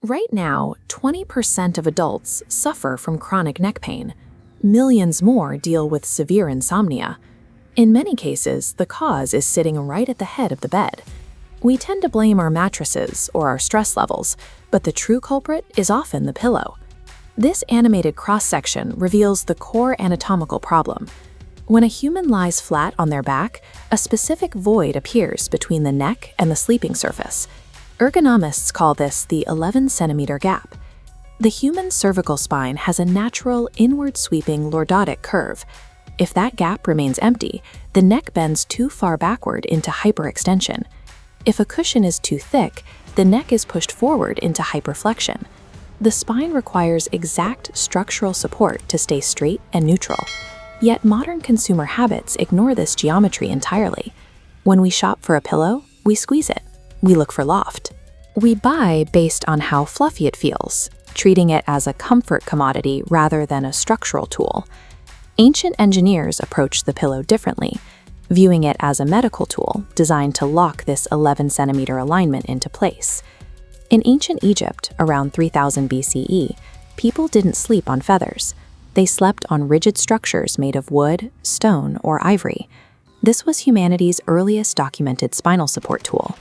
Right now, 20% of adults suffer from chronic neck pain. Millions more deal with severe insomnia. In many cases, the cause is sitting right at the head of the bed. We tend to blame our mattresses or our stress levels, but the true culprit is often the pillow. This animated cross-section reveals the core anatomical problem. When a human lies flat on their back, a specific void appears between the neck and the sleeping surface. Ergonomists call this the 11-centimeter gap. The human cervical spine has a natural inward-sweeping lordotic curve. If that gap remains empty, the neck bends too far backward into hyperextension. If a cushion is too thick, the neck is pushed forward into hyperflexion. The spine requires exact structural support to stay straight and neutral. Yet modern consumer habits ignore this geometry entirely. When we shop for a pillow, we squeeze it. We look for loft. We buy based on how fluffy it feels, treating it as a comfort commodity rather than a structural tool. Ancient engineers approached the pillow differently, viewing it as a medical tool designed to lock this 11-centimeter alignment into place. In ancient Egypt, around 3000 BCE, people didn't sleep on feathers. They slept on rigid structures made of wood, stone, or ivory. This was humanity's earliest documented spinal support tool.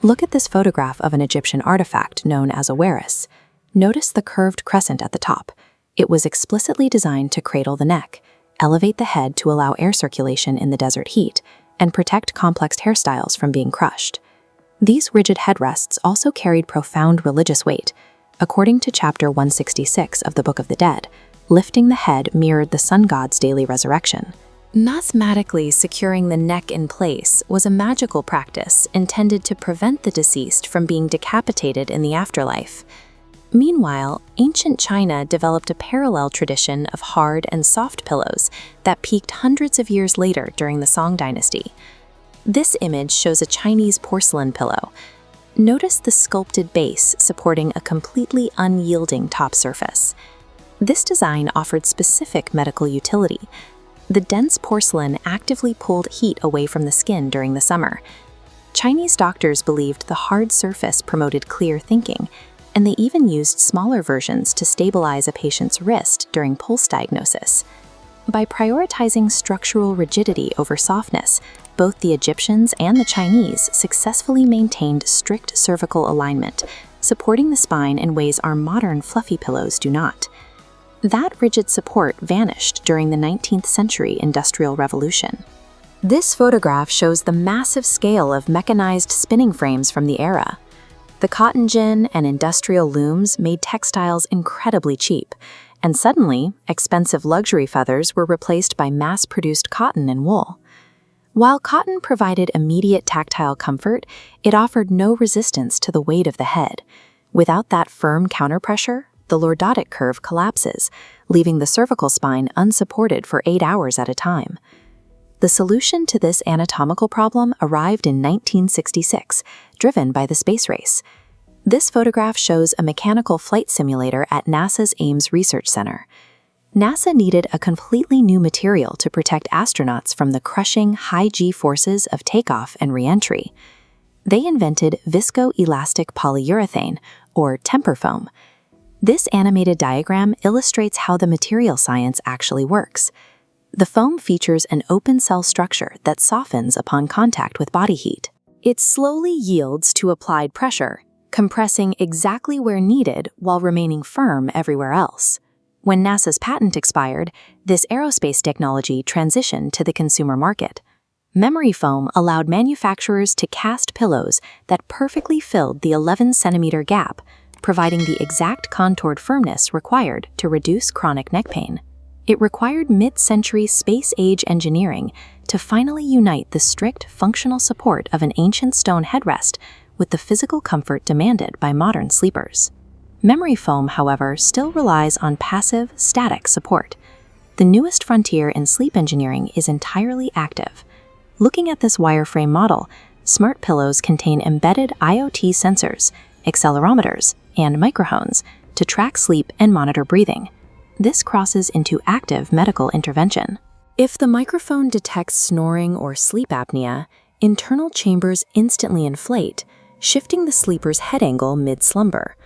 Look at this photograph of an Egyptian artifact known as a humerus. Notice the curved crescent at the top. It was explicitly designed to cradle the neck, elevate the head to allow air circulation in the desert heat, and protect complex hairstyles from being crushed. These rigid headrests also carried profound religious weight. According to chapter 166 of the Book of the Dead, lifting the head mirrored the sun god's daily resurrection. Mathematically securing the neck in place was a magical practice intended to prevent the deceased from being decapitated in the afterlife. Meanwhile, ancient China developed a parallel tradition of hard and soft pillows that peaked hundreds of years later during the Song dynasty. This image shows a Chinese porcelain pillow. Notice the sculpted base supporting a completely unyielding top surface. This design offered specific medical utility. The dense porcelain actively pulled heat away from the skin during the summer. Chinese doctors believed the hard surface promoted clear thinking, and they even used smaller versions to stabilize a patient's wrist during pulse diagnosis. By prioritizing structural rigidity over softness, both the Egyptians and the Chinese successfully maintained strict cervical alignment, supporting the spine in ways our modern fluffy pillows do not. That rigid support vanished during the 19th century Industrial Revolution. This photograph shows the massive scale of mechanized spinning frames from the era. The cotton gin and industrial looms made textiles incredibly cheap, and suddenly, expensive luxury feathers were replaced by mass-produced cotton and wool. While cotton provided immediate tactile comfort, it offered no resistance to the weight of the head. Without that firm counterpressure, the lordotic curve collapses, leaving the cervical spine unsupported for 8 hours at a time. The solution to this anatomical problem arrived in 1966, driven by the space race. This photograph shows a mechanical flight simulator at NASA's Ames Research Center. NASA needed a completely new material to protect astronauts from the crushing high G forces of takeoff and re-entry. They invented viscoelastic polyurethane, or temper foam. This animated diagram illustrates how the material science actually works. The foam features an open cell structure that softens upon contact with body heat. It slowly yields to applied pressure, compressing exactly where needed while remaining firm everywhere else. When NASA's patent expired, this aerospace technology transitioned to the consumer market. Memory foam allowed manufacturers to cast pillows that perfectly filled the 11-centimeter gap, providing the exact contoured firmness required to reduce chronic neck pain. It required mid-century space-age engineering to finally unite the strict functional support of an ancient stone headrest with the physical comfort demanded by modern sleepers. Memory foam, however, still relies on passive, static support. The newest frontier in sleep engineering is entirely active. Looking at this wireframe model, smart pillows contain embedded IoT sensors, accelerometers, and microphones to track sleep and monitor breathing. This crosses into active medical intervention. If the microphone detects snoring or sleep apnea, internal chambers instantly inflate, shifting the sleeper's head angle mid-slumber.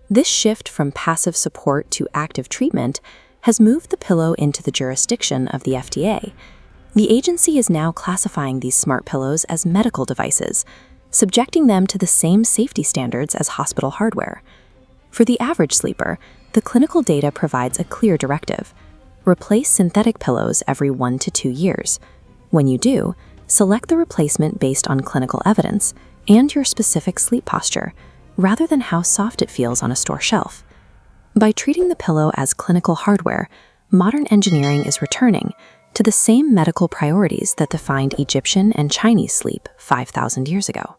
This shift from passive support to active treatment has moved the pillow into the jurisdiction of the FDA. The agency is now classifying these smart pillows as medical devices, subjecting them to the same safety standards as hospital hardware. For the average sleeper, the clinical data provides a clear directive: replace synthetic pillows every 1 to 2 years. When you do, select the replacement based on clinical evidence and your specific sleep posture, rather than how soft it feels on a store shelf. By treating the pillow as clinical hardware, modern engineering is returning to the same medical priorities that defined Egyptian and Chinese sleep 5,000 years ago.